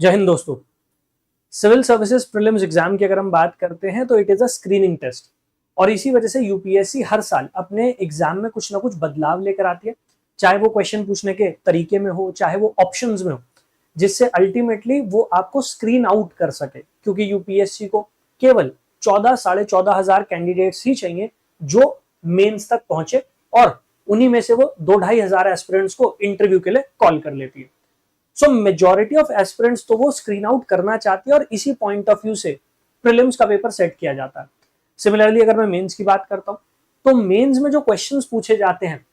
जय हिंद दोस्तों। Civil services prelims exam की अगर हम बात करते हैं तो it is a screening test और इसी वजह से यूपीएससी हर साल अपने एग्जाम में कुछ ना कुछ बदलाव लेकर आती है, चाहे वो क्वेश्चन पूछने के तरीके में हो, चाहे वो ऑप्शंस में हो, जिससे अल्टीमेटली वो आपको स्क्रीन आउट कर सके। क्योंकि यूपीएससी को केवल 14 साढ़े 14,000 कैंडिडेट्स ही चाहिए जो मेंस तक पहुंचे और उन्हीं में से वो 2-2,500 एस्पिरेंट्स को इंटरव्यू के लिए कॉल कर लेती है। सो मेजॉरिटी ऑफ एस्पिरेंट्स तो वो स्क्रीन आउट करना चाहती है और इसी पॉइंट ऑफ व्यू से प्रीलिम्स का पेपर सेट किया जाता है। सिमिलरली अगर मैं मेंस की बात करता हूं तो मेंस में जो क्वेश्चंस पूछे जाते हैं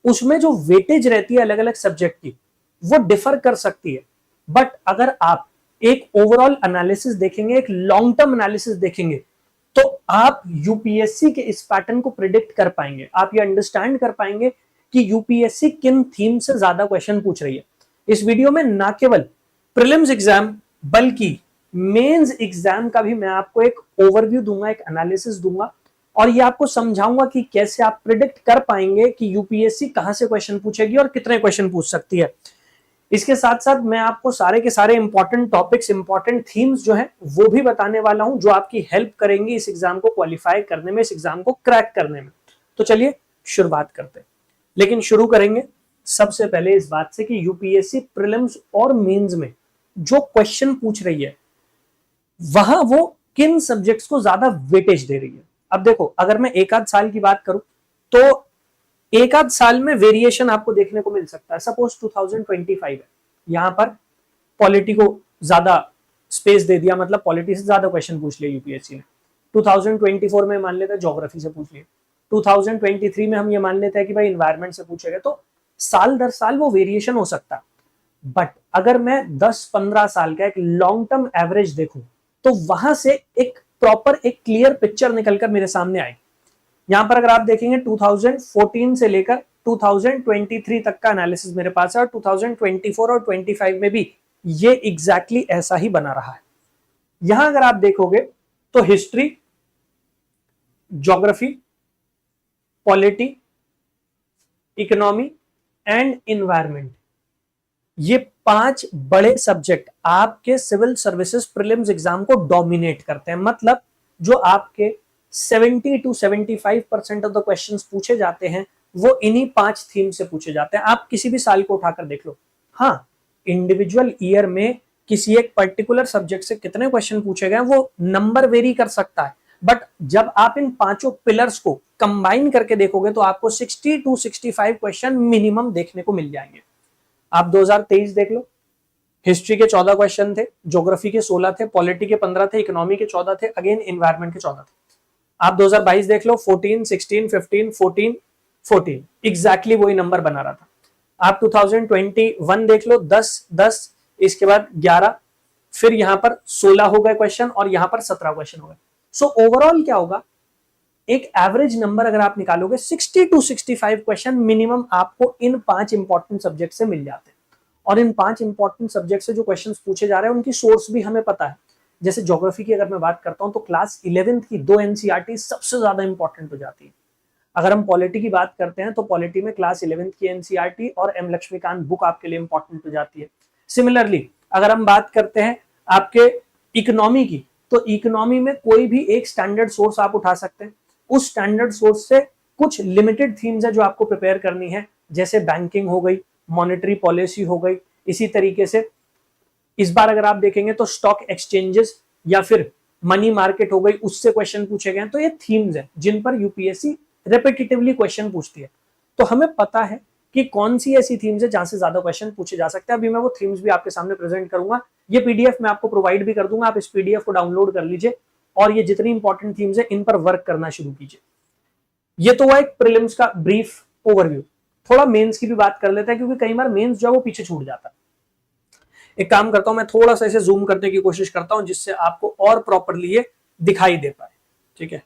उसमें जो वेटेज रहती है अलग अलग सब्जेक्ट की वो डिफर कर सकती है। बट अगर आप एक ओवरऑल एनालिसिस देखेंगे, एक लॉन्ग टर्म एनालिसिस देखेंगे, तो आप यूपीएससी के इस पैटर्न को प्रिडिक्ट कर पाएंगे। आप ये अंडरस्टैंड कर पाएंगे कि यूपीएससी किन थीम से ज्यादा क्वेश्चन पूछ रही है। इस वीडियो में ना केवल प्रीलिम्स एग्जाम बल्कि मेंस एग्जाम का भी मैं आपको एक ओवरव्यू दूंगा, एक एनालिसिस दूंगा और ये आपको समझाऊंगा कि कैसे आप प्रिडिक्ट कर पाएंगे कि यूपीएससी कहां से क्वेश्चन पूछेगी और कितने क्वेश्चन पूछ सकती है। इसके साथ साथ मैं आपको सारे के सारे इंपॉर्टेंट टॉपिक्स, इंपॉर्टेंट थीम्स जो है वो भी बताने वाला हूं जो आपकी हेल्प करेंगी इस एग्जाम को क्वालिफाई करने में, इस एग्जाम को क्रैक करने में। तो चलिए शुरुआत करते हैं, लेकिन शुरू करेंगे सबसे पहले इस बात से कि यूपीएससी प्रीलिम्स और मेंस में जो क्वेश्चन पूछ रही है वहां वो किन सब्जेक्ट्स को ज्यादा वेटेज दे रही है। अब देखो, अगर मैं एक आध साल की बात करूं तो एक आध साल में वेरिएशन आपको देखने को मिल सकता है। सपोज 2025 है, यहां पर पॉलिटी को ज्यादा स्पेस दे दिया, मतलब पॉलिटी से ज्यादा क्वेश्चन पूछ लिया यूपीएससी ने। 2024 में मान लेते हैं ज्योग्राफी से पूछ लिए, 2023 में हम ये मान लेते हैं कि भाई इन्वायरमेंट से पूछेगा, तो साल दर साल वो वेरिएशन हो सकता है। बट अगर मैं 10-15 साल का एक लॉन्ग टर्म एवरेज देखूं तो वहां से एक प्रॉपर, एक क्लियर पिक्चर निकलकर मेरे सामने आएगी। यहां पर अगर आप देखेंगे 2014 से लेकर 2023 तक का एनालिसिस मेरे पास है और 2024 और 25 में भी ये एग्जैक्टली ऐसा ही बना रहा है। यहां अगर आप देखोगे तो history, geography, polity, economy and environment, ये 5 बड़े सब्जेक्ट आपके सिविल सर्विसेज प्रीलिम्स एग्जाम को डोमिनेट करते हैं। मतलब जो आपके 70 to 75% ऑफ द क्वेश्चंस पूछे जाते हैं वो इन्हीं 5 थीम से पूछे जाते हैं। आप किसी भी साल को उठाकर देख लो, हाँ इंडिविजुअल ईयर में किसी एक पर्टिकुलर सब्जेक्ट से कितने क्वेश्चन पूछे गए वो नंबर वेरी कर सकता है, बट जब आप इन 5 पिलर्स को कंबाइन करके देखोगे तो आपको 60 to 65 क्वेश्चन मिनिमम देखने को मिल जाएंगे। आप 2023 देख लो, हिस्ट्री के 14 क्वेश्चन थे, ज्योग्राफी के 16 थे, पॉलिटी के 15 थे, इकोनॉमी के 14 थे, अगेन इन्वायरमेंट के 14 थे। आप 2022 देख लो, 14, 16, 15, 14, 14, एग्जैक्टली वही नंबर बना रहा था। आप 2021 देख लो, 10, 10, इसके बाद 11, फिर यहां पर 16 हो गए क्वेश्चन और यहां पर 17 क्वेश्चन हो गए। सो ओवरऑल क्या होगा, एक एवरेज नंबर अगर आप निकालोगे 60 to 65 क्वेश्चन मिनिमम आपको इन 5 इंपॉर्टेंट सब्जेक्ट से मिल जाते हैं। और इन 5 इंपॉर्टेंट सब्जेक्ट से जो क्वेश्चंस पूछे जा रहे हैं उनकी सोर्स भी हमें पता है। जैसे ज्योग्राफी की अगर मैं बात करता हूं तो क्लास 11th की 2 एनसीईआरटी सबसे ज्यादा इंपॉर्टेंट हो जाती है। अगर हम पॉलिटी की बात करते हैं तो पॉलिटी में क्लास 11th की एनसीईआरटी और एम लक्ष्मीकांत बुक आपके लिए इंपॉर्टेंट हो जाती है। सिमिलरली अगर हम बात करते हैं आपके इकोनॉमी की, तो इकोनॉमी में कोई भी एक स्टैंडर्ड सोर्स आप उठा सकते हैं। उस स्टैंडर्ड सोर्स से कुछ लिमिटेड थीम्स है जो आपको प्रिपेयर करनी है, जैसे बैंकिंग हो गई, मॉनेटरी पॉलिसी हो गई। इसी तरीके से इस बार अगर आप देखेंगे तो स्टॉक एक्सचेंजेस या फिर मनी मार्केट हो गई, उससे क्वेश्चन पूछे गए हैं। तो ये थीम्स है जिन पर यूपीएससी रिपीटेटिवली क्वेश्चन पूछती है। तो हमें पता है कि कौन सी ऐसी थीम्स है जहां से ज्यादा क्वेश्चन पूछे जा सकते हैं। अभी मैं वो थीम्स भी आपके सामने प्रेजेंट करूंगा, ये पीडीएफ मैं आपको प्रोवाइड भी कर दूंगा, आप इस पीडीएफ को डाउनलोड कर लीजिए और ये जितनी इंपॉर्टेंट थीम्स है इन पर वर्क करना शुरू कीजिए। ये तो हुआ एक प्रीलिम्स का ब्रीफ ओवरव्यू। थोड़ा मेंस की भी बात कर लेते हैं क्योंकि कई बार मेंस जो है वो पीछे छूट जाता है। एक काम करता हूं, मैं थोड़ा सा इसे जूम करने की कोशिश करता हूं जिससे आपको और प्रॉपरली ये दिखाई दे पाए। ठीक है,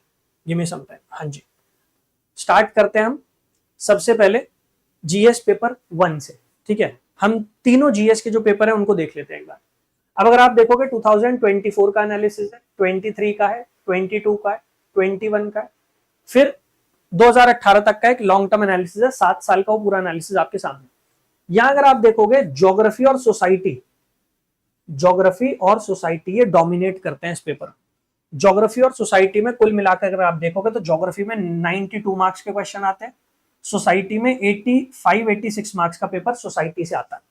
गिव मी सम टाइम। हाँ जी, स्टार्ट करते हैं हम सबसे पहले जीएस पेपर 1 से। ठीक है, हम तीनों जीएस के जो पेपर है उनको देख लेते हैं एक बार। अब अगर आप देखोगे 2024 का एनालिसिस है, 23 का है, 22 का है, 21 का है, फिर 2018 तक का एक लॉन्ग टर्म एनालिसिस है, 7 साल का वो पूरा एनालिसिस आपके सामने। यहां अगर आप देखोगे ज्योग्राफी और सोसाइटी, ज्योग्राफी और सोसाइटी ये डोमिनेट करते हैं इस पेपर। ज्योग्राफी और सोसाइटी में कुल मिलाकर अगर आप देखोगे तो ज्योग्राफी में 92 मार्क्स के क्वेश्चन आते हैं, सोसाइटी में 85-86 मार्क्स का पेपर सोसाइटी से आता है।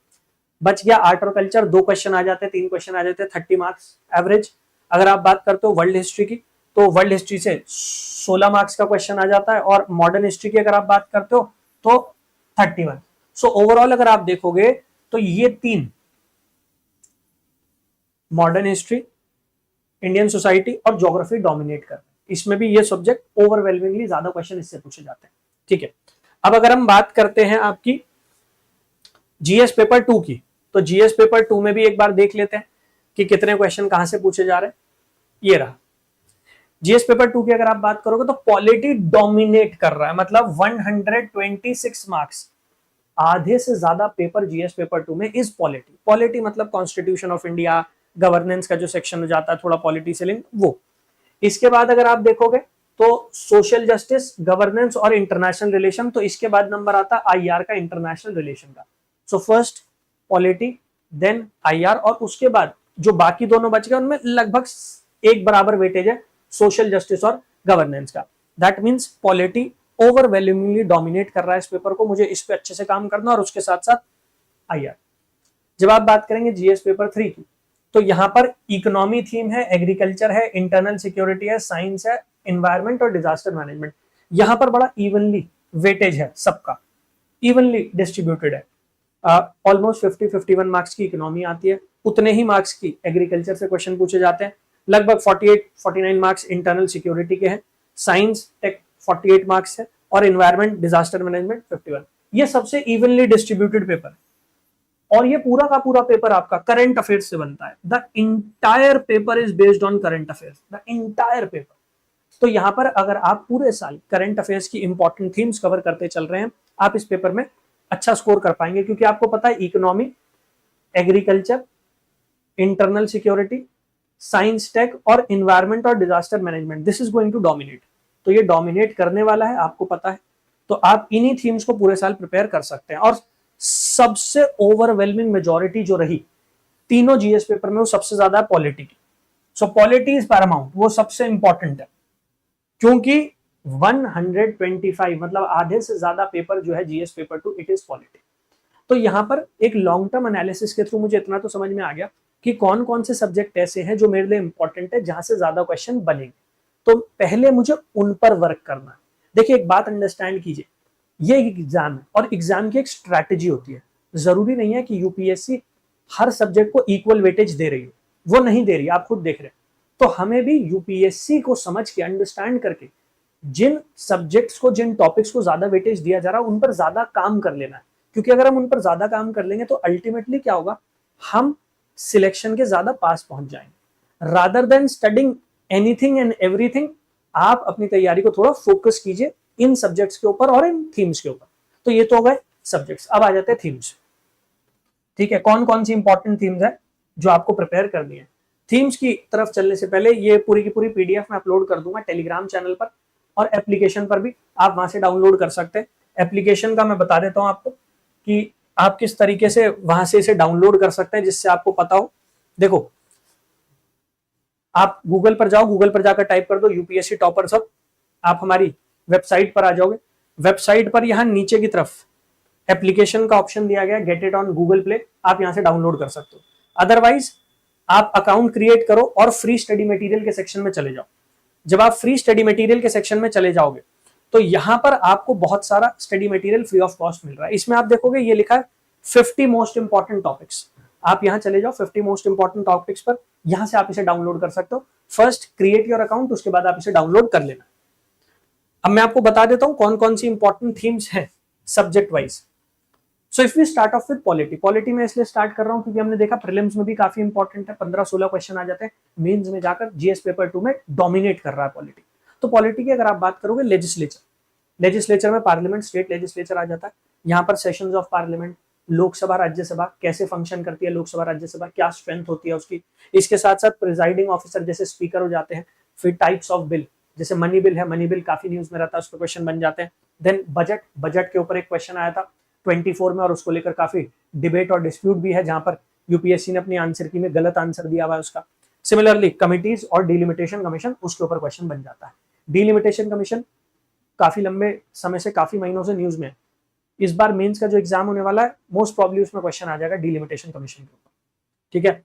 बच गया आर्ट और कल्चर, 2 क्वेश्चन आ जाते हैं, 3 क्वेश्चन आ जाते हैं, 30 मार्क्स एवरेज। अगर आप बात करते हो वर्ल्ड हिस्ट्री की तो वर्ल्ड हिस्ट्री से 16 मार्क्स का क्वेश्चन आ जाता है, और मॉडर्न हिस्ट्री की अगर आप बात करते हो तो 31। सो ओवरऑल अगर आप देखोगे तो ये 3 मॉडर्न हिस्ट्री, इंडियन सोसाइटी और ज्योग्राफी डोमिनेट करते हैं। इसमें भी ये सब्जेक्ट ओवरवेलमिंगली ज्यादा क्वेश्चन इससे पूछे जाते हैं। ठीक है, अब अगर हम बात करते हैं आपकी जीएस पेपर 2 की, तो जीएस पेपर 2 में भी एक बार देख लेते हैं कि कितने क्वेश्चन कहां से पूछे जा रहे हैं। ये रहा जीएस पेपर 2 की अगर आप बात करोगे तो पॉलिटी डोमिनेट कर रहा है, मतलब 126 मार्क्स, आधे से ज्यादा पेपर जीएस पेपर 2 में इज पॉलिटी। पॉलिटी मतलब कॉन्स्टिट्यूशन ऑफ इंडिया, गवर्नेंस का जो सेक्शन हो जाता है थोड़ा पॉलिटी से लिंक वो। इसके बाद अगर आप देखोगे तो सोशल जस्टिस, गवर्नेंस और इंटरनेशनल रिलेशन, तो इसके बाद नंबर आता है आईआर का, इंटरनेशनल रिलेशन का। So first polity, then IR, और उसके बाद जो बाकी दोनों बच गए उनमें लगभग एक बराबर वेटेज है सोशल जस्टिस और गवर्नेंस का। That means polity overwhelmingly dominate कर रहा है इस पेपर को, मुझे इस पे अच्छे से काम करना, और उसके साथ साथ आईआर। जब आप बात करेंगे जीएस पेपर 3 की तो यहां पर इकोनॉमी थीम है, एग्रीकल्चर है, इंटरनल सिक्योरिटी है, साइंस है, एनवायरमेंट और डिजास्टर मैनेजमेंट। यहां पर बड़ा इवनली वेटेज है, सबका इवनली डिस्ट्रीब्यूटेड है। ऑलमोस्ट 50-51 मार्क्स की इकोनॉमी आती है, उतने ही मार्क्स की एग्रीकल्चर से क्वेश्चन पूछे जाते हैं, लगभग 48-49 मार्क्स इंटरनल सिक्योरिटी के हैं, साइंस टेक 48 मार्क्स है, और एनवायरमेंट डिजास्टर मैनेजमेंट 51। ये सबसे इवनली डिस्ट्रीब्यूटेड पेपर है, और ये पूरा का पूरा पेपर आपका करंट अफेयर्स से बनता है। The entire paper is based on current affairs, the entire paper. तो यहां पर अगर आप पूरे साल करंट अफेयर्स की इंपॉर्टेंट थीम्स कवर करते चल रहे हैं, आप इस पेपर में अच्छा स्कोर कर पाएंगे, क्योंकि आपको पता है economy, agriculture, internal security, science tech और इन्वायरमेंट और disaster management, this is going to dominate. तो ये डोमिनेट करने वाला है, आपको पता है, तो आप इन्हीं थीम्स को पूरे साल प्रिपेयर कर सकते हैं। और सबसे ओवरवेलमिंग मेजॉरिटी जो रही तीनों जीएस पेपर में, वो सबसे ज्यादा पॉलिटी की। सो पॉलिटी इज पैरामाउंट, वो सबसे इंपॉर्टेंट है, क्योंकि 125 मतलब आधे से ज्यादा पेपर जो है GS paper 2 it is polity. तो यहां पर एक लॉन्ग टर्म एनालिसिस के थ्रू मुझे इतना तो समझ में आ गया कि कौन कौन से सब्जेक्ट ऐसे हैं जो मेरे लिए इंपॉर्टेंट है, जहां से ज्यादा क्वेश्चन बनेंगे, तो पहले मुझे उन पर वर्क करना है। देखिए एक बात अंडरस्टैंड कीजिए, ये एक एग्जाम है और एग्जाम की एक स्ट्रैटेजी होती है। जरूरी नहीं है कि यूपीएससी हर सब्जेक्ट को इक्वल वेटेज दे रही है, वो नहीं दे रही, आप खुद देख रहे हैं। तो हमें भी यूपीएससी को समझ के, अंडरस्टैंड करके, जिन सब्जेक्ट्स को, जिन टॉपिक्स को ज्यादा वेटेज दिया जा रहा है उन पर ज्यादा काम कर लेना है। क्योंकि अगर हम उन पर ज्यादा काम कर लेंगे तो अल्टीमेटली क्या होगा, हम सिलेक्शन के ज्यादा पास पहुंच जाएंगे। Rather than studying anything and everything, आप अपनी तैयारी को थोड़ा फोकस कीजिए इन सब्जेक्ट्स के ऊपर और इन थीम्स के ऊपर। तो ये तो हो गए सब्जेक्ट्स, अब आ जाते हैं थीम्स। ठीक है, कौन कौन सी इंपॉर्टेंट थीम्स है जो आपको प्रिपेयर करनी है। थीम्स की तरफ चलने से पहले ये पूरी की पूरी पीडीएफ मैं अपलोड कर दूंगा टेलीग्राम चैनल पर, और एप्लीकेशन पर भी आप वहां से डाउनलोड कर सकते हैं। एप्लीकेशन का मैं बता देता हूं आपको कि आप किस तरीके से वहां से इसे डाउनलोड कर सकते हैं, जिससे आपको पता हो। देखो, आप गूगल पर जाओ, गूगल पर जाकर टाइप कर दो यूपीएससी टॉपर्स हब, आप हमारी वेबसाइट पर आ जाओगे। वेबसाइट पर यहां नीचे की तरफ एप्लीकेशन का ऑप्शन दिया गया, get it on Google play, आप यहां से डाउनलोड कर सकते हो। अदरवाइज आप अकाउंट क्रिएट करो और फ्री स्टडी मटेरियल के सेक्शन में चले जाओ। जब आप फ्री स्टडी मटेरियल के सेक्शन में चले जाओगे तो यहां पर आपको बहुत सारा study material free of cost मिल रहा है। इसमें आप देखोगे ये लिखा है 50 मोस्ट इंपॉर्टेंट टॉपिक्स, आप यहां चले जाओ 50 मोस्ट इंपॉर्टेंट टॉपिक्स पर, यहां से आप इसे डाउनलोड कर सकते हो। फर्स्ट क्रिएट योर अकाउंट, उसके बाद आप इसे डाउनलोड कर लेना। अब मैं आपको बता देता हूं कौन कौन सी इंपॉर्टेंट थीम्स हैं subject wise. So if we start off with polity, polity में इसलिए स्टार्ट कर रहा हूं क्योंकि हमने देखा प्रीलिम्स में भी काफी इंपॉर्टेंट है, 15-16 क्वेश्चन आ जाते हैं, मेंस में जाकर जीएस पेपर 2 में डोमिनेट कर रहा है पॉलिटी। तो पॉलिटी की अगर आप बात करोगे, लेजिस्लेचर, लेजिस्लेचर में पार्लियामेंट, स्टेट लेजिस्लेचर आ जाता है। यहाँ पर sessions of parliament, Lok Sabha Rajya Sabha कैसे फंक्शन करती है, लोकसभा राज्यसभा क्या स्ट्रेंथ होती है उसकी। इसके साथ साथ प्रिजाइडिंग ऑफिसर जैसे स्पीकर हो जाते हैं। फिर टाइप्स ऑफ बिल, जैसे मनी बिल है, मनी बिल काफी न्यूज में रहता है, उस पर क्वेश्चन बन जाते हैं। देन बजट, बजट के ऊपर एक क्वेश्चन आया था 24 में, और उसको लेकर काफी डिबेट और डिस्प्यूट भी है, जहां पर यूपीएससी ने अपनी आंसर की में गलत आंसर दिया हुआ है उसका। सिमिलरली कमिटीज और डिलिमिटेशन कमीशन, उसके ऊपर क्वेश्चन बन जाता है। डिलिमिटेशन कमीशन काफी लंबे समय से, काफी महीनों से न्यूज में है। इस बार मेंस का जो एग्जाम होने वाला है मोस्ट प्रॉब्ली उसमें क्वेश्चन आ जाएगा डिलिमिटेशन कमीशन के ऊपर, ठीक है।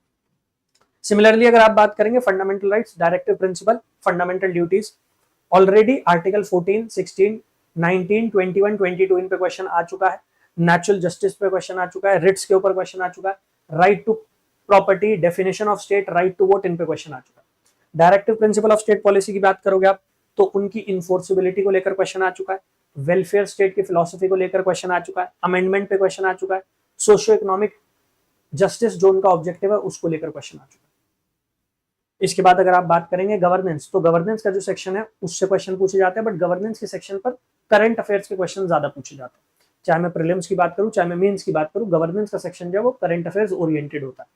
सिमिलरली अगर आप बात करेंगे fundamental rights, directive principle, fundamental duties, already article 14, 16, 19, 21, 22 इन पे क्वेश्चन आ चुका है। नेचुरल जस्टिस पे क्वेश्चन आ चुका है, रिट्स के ऊपर क्वेश्चन आ चुका है, right to property, definition of state, right to vote, इन पे क्वेश्चन आ चुका है। Directive principle of state policy की बात करोगे आप तो उनकी इन्फोर्सिबिलिटी को लेकर क्वेश्चन आ चुका है, वेलफेयर स्टेट की फिलोसफी को लेकर क्वेश्चन आ चुका है, अमेंडमेंट पे क्वेश्चन आ चुका है, सोशियो इकोनॉमिक जस्टिस जो उनका ऑब्जेक्टिव है उसको लेकर क्वेश्चन आ चुका है। इसके बाद अगर आप बात करेंगे गवर्नेंस, तो गवर्नेंस का जो सेक्शन है उससे क्वेश्चन पूछे जाते हैं, बट गवर्नेंस के सेक्शन पर करंट अफेयर्स के क्वेश्चन ज्यादा पूछे जाते हैं। चाहे मैं प्रीलिम्स की बात करूं चाहे मैं मेंस की बात करूं, गवर्नेंस का सेक्शन जो है वो करंट अफेयर्स ओरिएंटेड होता है।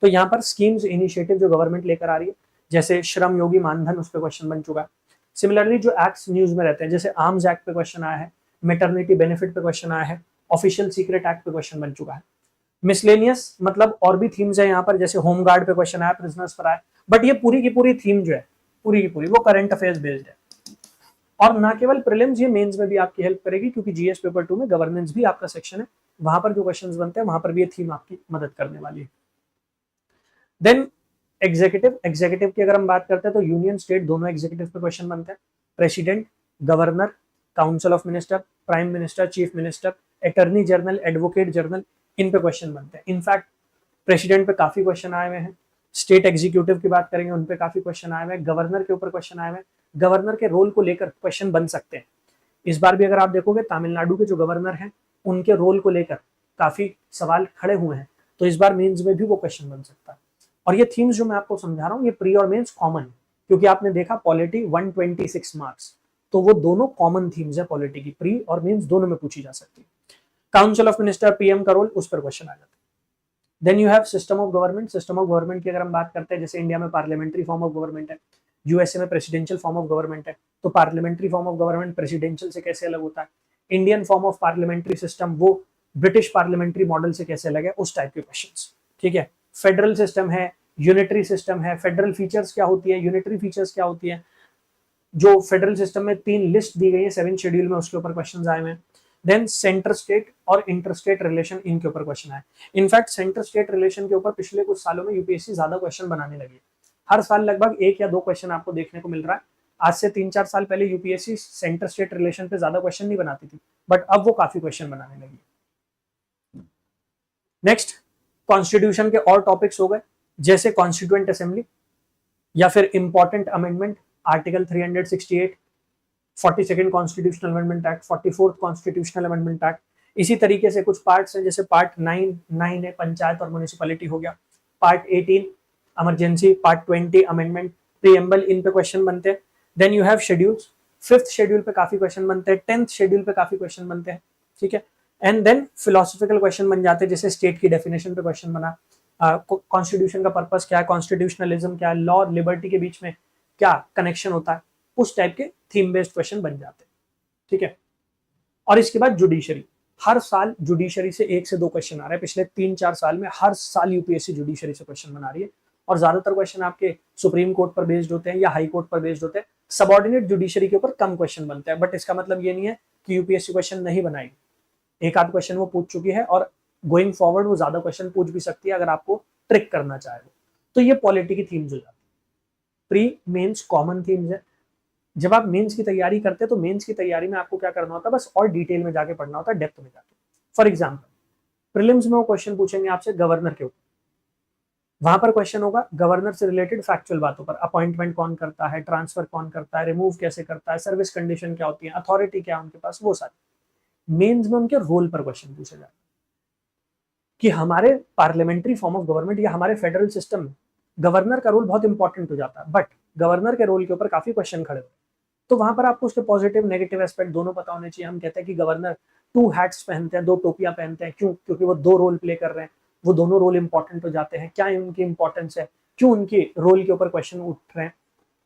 तो यहाँ पर स्कीम्स, इनिशिएटिव जो गवर्नमेंट लेकर आ रही है, जैसे श्रम योगी मानधन, उस पर क्वेश्चन बन चुका है। सिमिलरली जो एक्ट्स न्यूज में रहते हैं, जैसे आर्म्स एक्ट पे क्वेश्चन आया है, मेटर्निटी बेनिफिट पे क्वेश्चन आया है, ऑफिशियल सीक्रेट एक्ट पे क्वेश्चन बन चुका है। मिसलेनियस मतलब और भी थीम्स है यहाँ पर, जैसे होम गार्ड पे क्वेश्चन आया, प्रिजनर्स पर आया, बट ये पूरी की पूरी थीम जो है, पूरी की पूरी वो करंट अफेयर्स बेस्ड है। और ना केवल प्रीलिम्स, ये मेंस में भी आपकी हेल्प करेगी, क्योंकि जीएस पेपर 2 में गवर्नेंस भी आपका सेक्शन है, वहां पर जो क्वेश्चंस बनते हैं वहां पर भी ये थीम आपकी मदद करने वाली है। देन एग्जीक्यूटिव की अगर हम बात करते हैं तो यूनियन स्टेट दोनों एग्जीक्यूटिव पे क्वेश्चन बनते हैं। President, governor, council of minister, prime minister, chief minister, attorney general, advocate general, इन पे क्वेश्चन बनते हैं। इनफैक्ट प्रेसिडेंट पे काफी क्वेश्चन आए हुए हैं, स्टेट एग्जीक्यूटिव की बात करेंगे उन पे काफी क्वेश्चन आए हुए हैं, गवर्नर के ऊपर क्वेश्चन आए हुए हैं, गवर्नर के रोल को लेकर क्वेश्चन बन सकते हैं। इस बार भी अगर आप देखोगे तमिलनाडु के जो गवर्नर हैं उनके रोल को लेकर काफी सवाल खड़े हुए हैं, तो इस बार मेंस में भी वो क्वेश्चन बन सकता है। और ये थीम्स जो मैं आपको समझा रहा हूँ ये प्री और मेंस कॉमन है, क्योंकि आपने देखा पॉलिटी 126 मार्क्स, तो वो दोनों कॉमन थीम्स है पॉलिटी की, प्री और मेंस दोनों में पूछी जा सकती है। काउंसिल ऑफ मिनिस्टर, पीएम का रोल, उस पर क्वेश्चन आ जाता है। Then you have system of government. System of government की अगर हम बात करते हैं, जैसे इंडिया में पार्लियामेंट्री फॉर्म ऑफ गवर्नमेंट है, यूएसए में प्रेसिडेंशियल फॉर्म ऑफ गवर्नमेंट है, तो parliamentary form of government presidential से कैसे अलग होता है, Indian form of parliamentary system वो ब्रिटिश पार्लियामेंट्री मॉडल से कैसे अलग है, उस टाइप के क्वेश्चंस, ठीक है। फेडरल सिस्टम है, यूनिटरी सिस्टम है, फेडरल फीचर्स क्या होती है, यूनिटरी फीचर्स क्या होती है, जो फेडरल सिस्टम में 3 लिस्ट दी गई है 7 शेड्यूल में, उसके ऊपर क्वेश्चंस आए हुए हैं। देन सेंटर स्टेट और इंटर स्टेट रिलेशन, इनके ऊपर क्वेश्चन आए। इनफैक्ट सेंटर स्टेट रिलेशन के ऊपर पिछले कुछ सालों में यूपीएससी ज्यादा क्वेश्चन बनाने लगी। हर साल लगभग 1 या 2 क्वेश्चन आपको देखने को मिल रहा है। आज से 3-4 साल पहले यूपीएससी सेंटर स्टेट रिलेशन पे ज्यादा क्वेश्चन नहीं बनाती थी, बट अब वो काफी क्वेश्चन बनाने लगी। नेक्स्ट, कॉन्स्टिट्यूशन के और टॉपिक्स हो गए, जैसे कॉन्स्टिट्यूएंट असेंबली या फिर important amendment, article 368, 42nd constitutional amendment act, 44th constitutional amendment act. इसी तरीके से कुछ पार्ट्स हैं, जैसे पार्ट 9 है पंचायत और म्युनिसिपैलिटी हो गया, part 18 emergency, part 20 amendment, preamble, इन पे क्वेश्चन बनते हैं। Then you have schedules, 5th schedule पे काफी क्वेश्चन बनते हैं, 10th शेड्यूल पे काफी क्वेश्चन बनते हैं, ठीक है। एंड देन फिलोसफिकल क्वेश्चन बन जाते हैं, जैसे स्टेट की डेफिनेशन पे क्वेश्चन बना, कॉन्स्टिट्यूशन का पर्पस क्या है, कॉन्स्टिट्यूशनलिज्म क्या है, लॉ और लिबर्टी के बीच में क्या कनेक्शन होता है, उस टाइप के थीम बेस्ड क्वेश्चन बन जाते हैं, ठीक है। और इसके बाद जुडिशरी, हर साल जुडिशरी से 1 से 2 क्वेश्चन आ रहे हैं। पिछले 3-4 साल में हर साल यूपीएससी जुडिशरी से क्वेश्चन बना रही है, और ज्यादातर क्वेश्चन आपके सुप्रीम कोर्ट पर बेस्ड होते हैं या हाई कोर्ट पर बेस्ड होते हैं। सबऑर्डिनेट जुडिशरी के ऊपर कम क्वेश्चन बनते हैं, बट इसका मतलब ये नहीं है कि यूपीएससी क्वेश्चन नहीं बनाएगी। एक आध क्वेश्चन वो पूछ चुकी है और गोइंग फॉरवर्ड वो ज्यादा क्वेश्चन पूछ भी सकती है अगर आपको ट्रिक करना चाहे। तो ये पॉलिटी की थीम्स हो जाती है। प्री मेंस कॉमन थीम्स है। जब आप मेंस की तैयारी करते हैं तो मेंस की तैयारी में आपको क्या करना होता है, बस और डिटेल में जाके पढ़ना होता है, डेप्थ में जाके। फॉर एग्जाम्पल प्रीलिम्स में वो क्वेश्चन पूछेंगे आपसे गवर्नर के ऊपर, वहां पर क्वेश्चन होगा गवर्नर से रिलेटेड फैक्चुअल बातों पर, अपॉइंटमेंट कौन करता है, ट्रांसफर कौन करता है, रिमूव कैसे करता है, सर्विस कंडीशन क्या होती है, अथॉरिटी क्या है उनके पास, वो सारी। मेंस में उनके रोल पर क्वेश्चन पूछे जाते हैं कि हमारे पार्लियामेंट्री फॉर्म ऑफ गवर्नमेंट या हमारे फेडरल सिस्टम में गवर्नर का रोल बहुत इंपॉर्टेंट हो जाता है, बट गवर्नर के रोल के ऊपर काफी क्वेश्चन खड़े हुए, तो वहां पर आपको उसके पॉजिटिव नेगेटिव एस्पेक्ट दोनों पता होने चाहिए। हम कहते हैं कि गवर्नर 2 हैट्स पहनते हैं, 2 टोपियां पहनते हैं, क्यों? क्योंकि वो 2 रोल प्ले कर रहे हैं, वो दोनों रोल इंपॉर्टेंट हो जाते हैं, क्या उनकी इंपॉर्टेंस है, क्यों उनकी रोल के ऊपर क्वेश्चन उठ रहे हैं,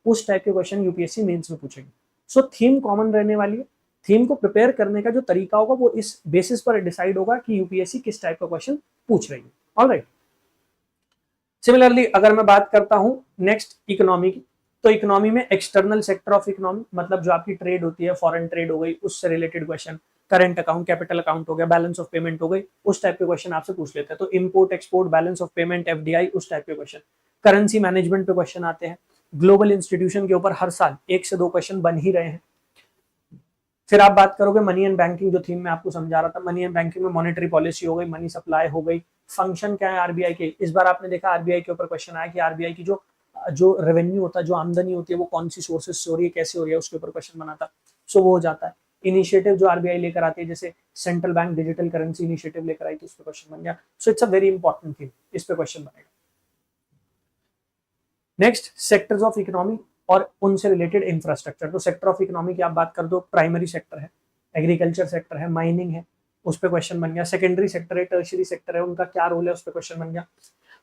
उस टाइप के क्वेश्चन यूपीएससी मेंस में पूछेगी। सो थीम कॉमन रहने वाली है। थीम को प्रिपेयर करने का जो तरीका होगा वो इस बेसिस पर डिसाइड होगा कि यूपीएससी किस टाइप का क्वेश्चन पूछ रही है। ऑलराइट, सिमिलरली अगर मैं बात करता हूं नेक्स्ट इकोनॉमी की, तो इकोनॉमी में एक्सटर्नल सेक्टर ऑफ इकोनॉमी मतलब जो आपकी ट्रेड होती है, फॉरेन ट्रेड हो गई, उससे related question, current account, capital account हो गया, बैलेंस ऑफ पेमेंट हो गई, उस टाइप के क्वेश्चन आपसे पूछ लेते हैं। तो import export, balance of payment, FDI, उस टाइप के क्वेश्चन। करेंसी मैनेजमेंट पे क्वेश्चन आते हैं। ग्लोबल इंस्टीट्यूशन के ऊपर हर साल 1 से 2 क्वेश्चन बन ही रहे हैं। फिर आप बात करोगे मनी एंड बैंकिंग, जो थीम में आपको समझा रहा था, मनी एंड बैंकिंग में मॉनेटरी पॉलिसी हो गई, मनी सप्लाई हो गई, फंक्शन क्या है आरबीआई के। इस बार आपने देखा आरबीआई के ऊपर क्वेश्चन आया कि आरबीआई की जो जो रेवेन्यू होता है, जो आमदनी होती है, वो कौन सी सोर्सेज से हो रही है, कैसे हो रही है, उसके ऊपर क्वेश्चन बना था। सो वो हो जाता है। इनिशिएटिव जो आरबीआई लेकर आती है, जैसे central bank digital currency initiative लेकर आई थी, उस पर क्वेश्चन बन गया। So it's a very important theme, इस पे क्वेश्चन बनेगा। नेक्स्ट, सेक्टर्स ऑफ इकोनॉमी और उनसे रिलेटेड इंफ्रास्ट्रक्चर। तो सेक्टर ऑफ इकोनॉमी की आप बात कर दो, प्राइमरी सेक्टर है, एग्रीकल्चर सेक्टर है, माइनिंग है, उस पर क्वेश्चन बन गया। सेकेंडरी सेक्टर है, टर्शियरी सेक्टर है, उनका क्या रोल है, उस पर क्वेश्चन बन गया।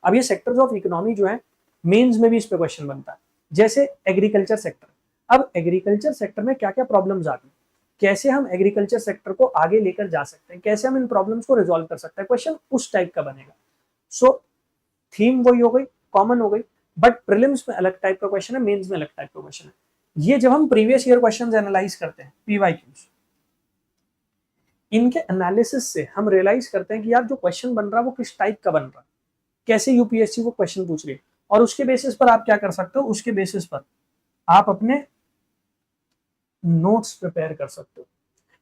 अब ये सेक्टर्स ऑफ इकोनॉमी जो है मेंस में भी इस पे क्वेश्चन बनता है। जैसे एग्रीकल्चर सेक्टर, अब एग्रीकल्चर सेक्टर में क्या क्या प्रॉब्लम्स आती है, कैसे हम एग्रीकल्चर सेक्टर को आगे लेकर जा सकते हैं, कैसे हम इन प्रॉब्लम्स को रिजॉल्व कर सकते हैं, क्वेश्चन उस टाइप का बनेगा। सो थीम वही हो गई, कॉमन हो गई, बट प्रीलिम्स में अलग टाइप का क्वेश्चन है, मेंस में अलग टाइप का क्वेश्चन है। ये जब हम प्रीवियस ईयर क्वेश्चंस एनालाइज करते हैं, पीवाईक्यूज, इनके एनालिसिस से हम रियलाइज करते हैं कि यार जो क्वेश्चन बन रहा है वो किस टाइप का बन रहा है, कैसे यूपीएससी वो क्वेश्चन पूछ रही है, और उसके बेसिस पर आप क्या कर सकते हो, उसके बेसिस पर आप अपने नोट्स प्रिपेयर कर सकते हो।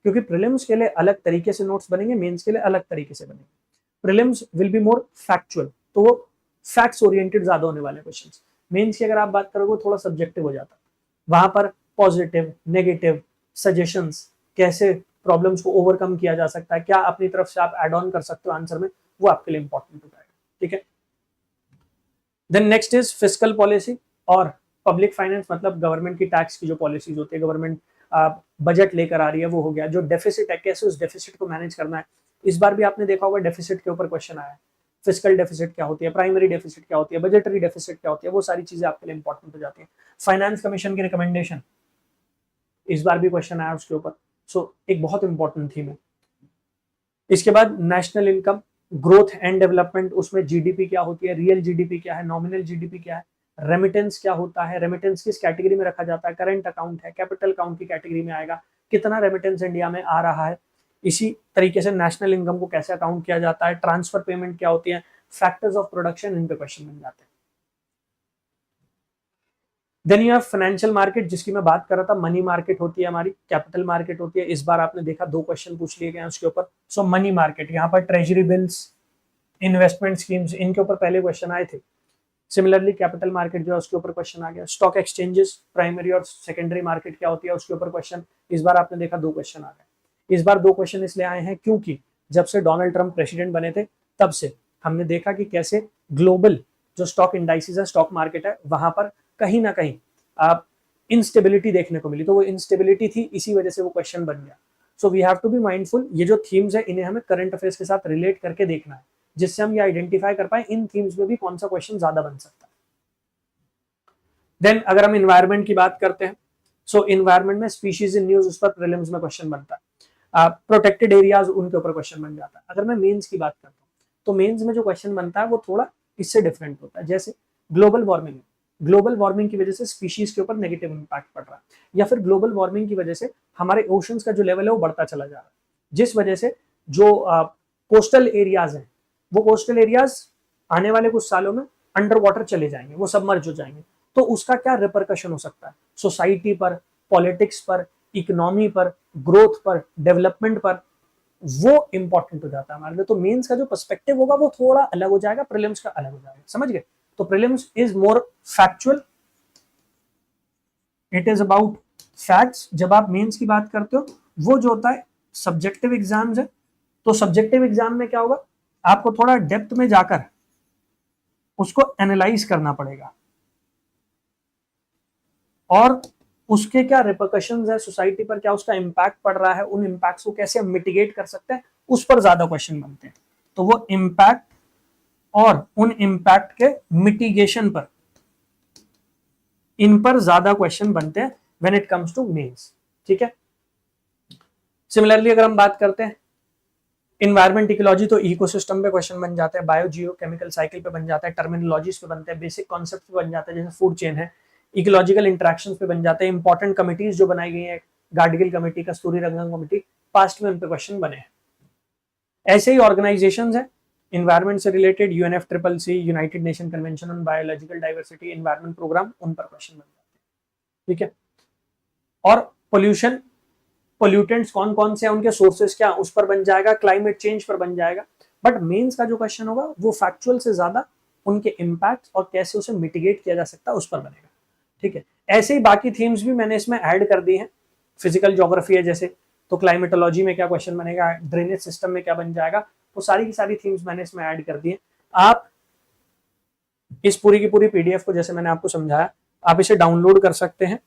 क्योंकि प्रीलिम्स के लिए अलग तरीके से नोट्स बनेंगे, मेंस के लिए अलग तरीके से बनेंगे। Prelims will be more factual, तो वो फैक्ट्स ओरिएंटेड ज्यादा होने वाले क्वेश्चंस। मेंस की अगर आप बात करोगे थोड़ा सब्जेक्टिव हो जाता है, वहां पर पॉजिटिव, नेगेटिव, सजेशंस, कैसे प्रॉब्लम्स को ओवरकम किया जा सकता है, क्या अपनी तरफ से आप एड ऑन कर सकते हो आंसर में, वो आपके लिए इंपॉर्टेंट हो जाएगा। ठीक है। Then next is fiscal policy और पब्लिक फाइनेंस, मतलब गवर्नमेंट की टैक्स की जो पॉलिसीज होती है, गवर्नमेंट बजट लेकर आ रही है, वो हो गया। जो डेफिसिट है, कैसे उस डेफिसिट को मैनेज करना है। इस बार भी आपने देखा होगा डेफिसिट के ऊपर क्वेश्चन आया है। फिस्कल डेफिसिट क्या होती है, प्राइमरी डेफिसिट क्या होती है, बजटरी डेफिसिट क्या होती है, वो सारी चीजें आपके लिए इंपॉर्टेंट हो जाती है। फाइनेंस कमीशन की रिकमेंडेशन, इस बार भी क्वेश्चन आया उसके ऊपर। सो एक बहुत इंपॉर्टेंट थीम है। इसके बाद national income, growth and development, उसमें जीडीपी क्या होती है, रियल जीडीपी क्या है, नॉमिनल जीडीपी क्या है, रेमिटेंस क्या होता है, रेमिटेंस किस कैटेगरी में रखा जाता है, करंट अकाउंट है, कैपिटल अकाउंट की कैटेगरी में आएगा, कितना रेमिटेंस इंडिया में आ रहा है। इसी तरीके से नेशनल इनकम को कैसे अकाउंट किया जाता है, ट्रांसफर पेमेंट क्या होती है, फैक्टर्स ऑफ प्रोडक्शन, इन पे क्वेश्चन बन जाते हैं। Then you have financial market, जिसकी मैं बात कर रहा था, मनी मार्केट होती है हमारी, कैपिटल मार्केट होती है। इस बार आपने देखा 2 क्वेश्चन पूछ लिए गए उसके ऊपर। सो मनी मार्केट, यहाँ पर ट्रेजरी बिल्स, इन्वेस्टमेंट स्कीम्स, इनके ऊपर पहले क्वेश्चन आए थे। सिमिलरली कैपिटल मार्केट जो है उसके ऊपर क्वेश्चन आ गया। स्टॉक एक्सचेंजेस, प्राइमरी और सेकेंडरी मार्केट क्या होती है, उसके ऊपर क्वेश्चन इस बार आपने देखा 2 क्वेश्चन आ गए। इस बार 2 क्वेश्चन इसलिए आए हैं क्योंकि जब से डोनाल्ड ट्रंप प्रेसिडेंट बने थे, तब से हमने देखा कि कैसे ग्लोबल जो स्टॉक इंडाइसिस है, स्टॉक मार्केट है, वहां पर कहीं ना कहीं आप इंस्टेबिलिटी देखने को मिली। तो वो इंस्टेबिलिटी थी, इसी वजह से वो क्वेश्चन बन गया। So we have to be mindful, ये जो थीम्स है इन्हें हमें करंट अफेयर्स के साथ रिलेट करके देखना है, जिससे हम ये आइडेंटिफाई कर पाए इन थीम्स में भी कौन सा क्वेश्चन ज्यादा बन सकता है। देन अगर हम इन्वायरमेंट की बात करते हैं, सो इन्वायरमेंट में स्पीशीज इन न्यूज, उस पर प्रीलिम्स में क्वेश्चन बनता है। प्रोटेक्टेड एरियाज, उनके ऊपर क्वेश्चन बन जाता है। अगर मैं मेंस की बात करता हूँ, तो मेंस में जो क्वेश्चन बनता है वो थोड़ा इससे डिफरेंट होता है। जैसे ग्लोबल वार्मिंग, ग्लोबल वार्मिंग की वजह से स्पीशीज के ऊपर नेगेटिव इंपैक्ट पड़ रहा है, या फिर ग्लोबल वार्मिंग की वजह से हमारे ओशंस का जो लेवल है वो बढ़ता चला जा रहा है, जिस वजह से जो कोस्टल एरियाज हैं, वो कोस्टल एरियाज आने वाले कुछ सालों में अंडर वाटर चले जाएंगे, वो सबमर्ज हो जाएंगे। तो उसका क्या रिपरकशन हो सकता है सोसाइटी पर, पॉलिटिक्स पर, इकोनॉमी पर, ग्रोथ पर, डेवलपमेंट पर, वो इंपॉर्टेंट हो जाता है हमारे लिए। तो मेंस का जो पर्सपेक्टिव होगा वो थोड़ा अलग हो जाएगा, प्रीलिम्स का अलग हो जाएगा। समझ गए? तो prelims is more factual, it is about facts. जब आप मेंस की बात करते हो, वो जो होता है सब्जेक्टिव एग्जाम्स है। तो सब्जेक्टिव एग्जाम में क्या होगा, आपको थोड़ा डेप्थ में जाकर उसको एनालाइज करना पड़ेगा, और उसके क्या रिपरकशंस है सोसाइटी पर, क्या उसका इंपैक्ट पड़ रहा है, उन इंपैक्ट्स को कैसे हम मिटिगेट कर सकते हैं, उस पर ज्यादा क्वेश्चन बनते हैं। तो वो इंपैक्ट और उन इंपैक्ट के मिटिगेशन पर, इन पर ज्यादा क्वेश्चन बनते हैं when it comes to mains. ठीक है। सिमिलरली अगर हम बात करते हैं इन्वायरमेंट इकोलॉजी तो इकोसिस्टम पे क्वेश्चन बन जाता है, बायो जियो केमिकल साइकिल पे बन जाता है, टर्मिनोलॉजीज पे बनते हैं, बेसिक कॉन्सेप्ट पे बन जाता है जैसे फूड चेन है, इकोलॉजिकल इंटरेक्शंस पे बन जाते हैं, इंपॉर्टेंट कमिटीज जो बनाई गई है, Gadgil committee, Kasturirangan committee, past में उन पे क्वेश्चन बने हैं। ऐसे ही ऑर्गेनाइजेशंस है इन्वायरमेंट से related, UNF triple C, united nation convention on biological diversity, environment programme, उन पर क्वेश्चन बन जाते हैं, ठीक है। और पोल्यूशन, पोल्यूटेंट्स कौन कौन से हैं, उनके सोर्सेस क्या, उस पर बन जाएगा, क्लाइमेट चेंज पर बन जाएगा। बट मेंस का जो क्वेश्चन होगा वो फैक्चुअल से ज्यादा उनके इम्पैक्ट और कैसे उसे मिटिगेट किया जा सकता है उस पर बनेगा, ठीक है। ऐसे ही बाकी थीम्स भी मैंने इसमें ऐड कर दी हैं। फिजिकल ज्योग्राफी है जैसे, तो क्लाइमेटोलॉजी में क्या क्वेश्चन बनेगा, ड्रेनेज सिस्टम में क्या बन जाएगा, तो सारी की सारी थीम्स मैंने इसमें ऐड कर दी है। आप इस पूरी की पूरी पीडीएफ को जैसे मैंने आपको समझाया, आप इसे डाउनलोड कर सकते हैं,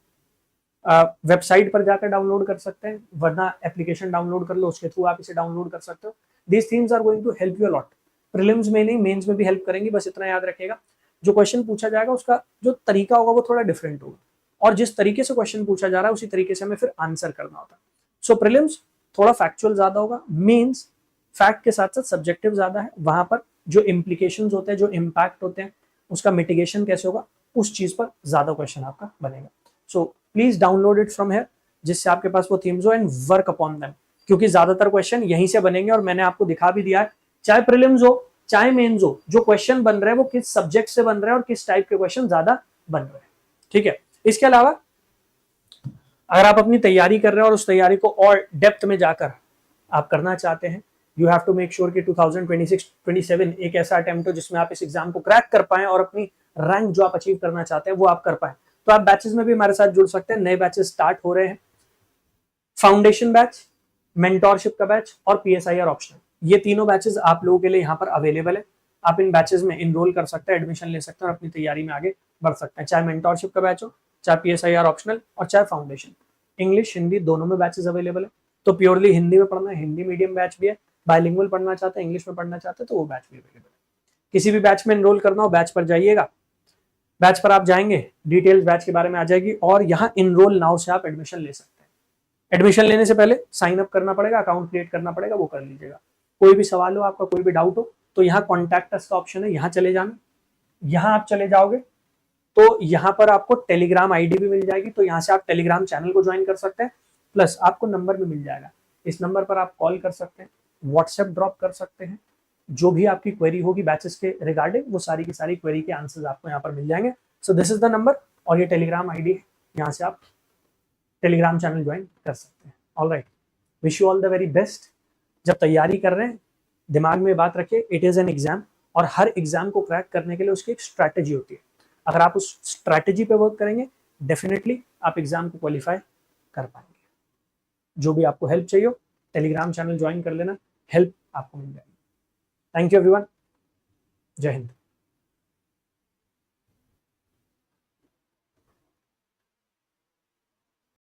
वेबसाइट पर जाकर डाउनलोड कर सकते हैं, वरना एप्लीकेशन डाउनलोड कर लो, उसके थ्रू आप इसे डाउनलोड कर सकते हो। These themes are going to help you a lot, prelims में नहीं मेंस में भी हेल्प करेंगी। बस इतना याद रखिएगा, जो क्वेश्चन पूछा जाएगा उसका जो तरीका होगा वो थोड़ा डिफरेंट होगा, और जिस तरीके से क्वेश्चन पूछा जा रहा है उसी तरीके से हमें फिर आंसर करना होता है। सो प्रीलिम्स थोड़ा फैक्चुअल ज्यादा होगा, मेंस फैक्ट के साथ साथ सब्जेक्टिव ज्यादा है, वहां पर जो इम्प्लीकेशंस होते हैं, जो इम्पैक्ट होते हैं, उसका मिटिगेशन कैसे होगा, उस चीज पर ज्यादा क्वेश्चन आपका बनेगा। So please download it from here, जिससे आपके पास वो थीम्स हो, एंड वर्क अपॉन देम, क्योंकि ज्यादातर क्वेश्चन यहीं से बनेंगे। और मैंने आपको दिखा भी दिया है, चाहे प्रीलिम्स हो चाहे मेंस हो, जो क्वेश्चन बन रहे हैं वो किस सब्जेक्ट से बन रहे हैं और किस टाइप के क्वेश्चन ज्यादा बन रहे हैं, ठीक है। इसके अलावा अगर आप अपनी तैयारी कर रहे हैं और उस तैयारी को और डेप्थ में जाकर आप करना चाहते हैं, you have to make sure कि 2026-27 एक ऐसा अटेम्प्ट हो जिसमें आप इस एग्जाम को क्रैक कर पाएं और अपनी रैंक जो आप अचीव करना चाहते हैं वो आप कर पाएं। तो आप बैचेस में भी हमारे साथ जुड़ सकते हैं, नए बैचेस स्टार्ट हो रहे हैं, फाउंडेशन बैच, मेंटोरशिप का बैच और पीएसआईआर ऑप्शनल, ये तीनों बैचेस आप लोगों के लिए यहाँ पर अवेलेबल है। आप इन बैचेस में इनरोल कर सकते हैं, एडमिशन ले सकते हैं और अपनी तैयारी में आगे बढ़ सकते हैं, चाहे मेंटोरशिप का बैच हो, चाहे पीएसआईआर ऑप्शनल और चाहे फाउंडेशन। इंग्लिश हिंदी दोनों में बैचेस अवेलेबल है, तो प्योरली हिंदी में पढ़ना है, हिंदी मीडियम बैच भी है, बाइलिंगुअल पढ़ना चाहते हैं, इंग्लिश में पढ़ना चाहते हैं तो वो बैच भी अवेलेबल है। किसी भी बैच में इनरोल करना हो बैच पर जाइएगा, बैच पर आप जाएंगे, डिटेल्स बैच के बारे में आ जाएगी, और यहाँ इनरोल नाउ से आप एडमिशन ले सकते हैं। एडमिशन लेने से पहले साइन अप करना पड़ेगा, अकाउंट क्रिएट करना पड़ेगा, वो कर लीजिएगा। कोई भी सवाल हो आपका, कोई भी डाउट हो, तो यहाँ कॉन्टैक्ट अस का ऑप्शन है, यहाँ चले जाना। यहाँ आप चले जाओगे तो यहाँ पर आपको टेलीग्राम आईडी भी मिल जाएगी, तो यहाँ से आप टेलीग्राम चैनल को ज्वाइन कर सकते हैं, प्लस आपको नंबर भी मिल जाएगा। इस नंबर पर आप कॉल कर सकते हैं, व्हाट्सएप ड्रॉप कर सकते हैं, जो भी आपकी क्वेरी होगी बैचेस के रिगार्डिंग वो सारी की सारी क्वेरी के आंसर्स आपको यहाँ पर मिल जाएंगे। So this is the number, और ये टेलीग्राम आईडी है, यहाँ से आप टेलीग्राम चैनल ज्वाइन कर सकते हैं। Alright, wish you all the very best. जब तैयारी कर रहे हैं दिमाग में बात रखिए, इट इज एन एग्जाम, और हर एग्जाम को क्रैक करने के लिए उसकी एक स्ट्रैटेजी होती है। अगर आप उस स्ट्रैटेजी पे वर्क करेंगे डेफिनेटली आप एग्जाम को क्वालिफाई कर पाएंगे। जो भी आपको हेल्प चाहिए टेलीग्राम चैनल ज्वाइन कर लेना, हेल्प आपको मिल जाएगी। थैंक यू एवरीवन, जय हिंद।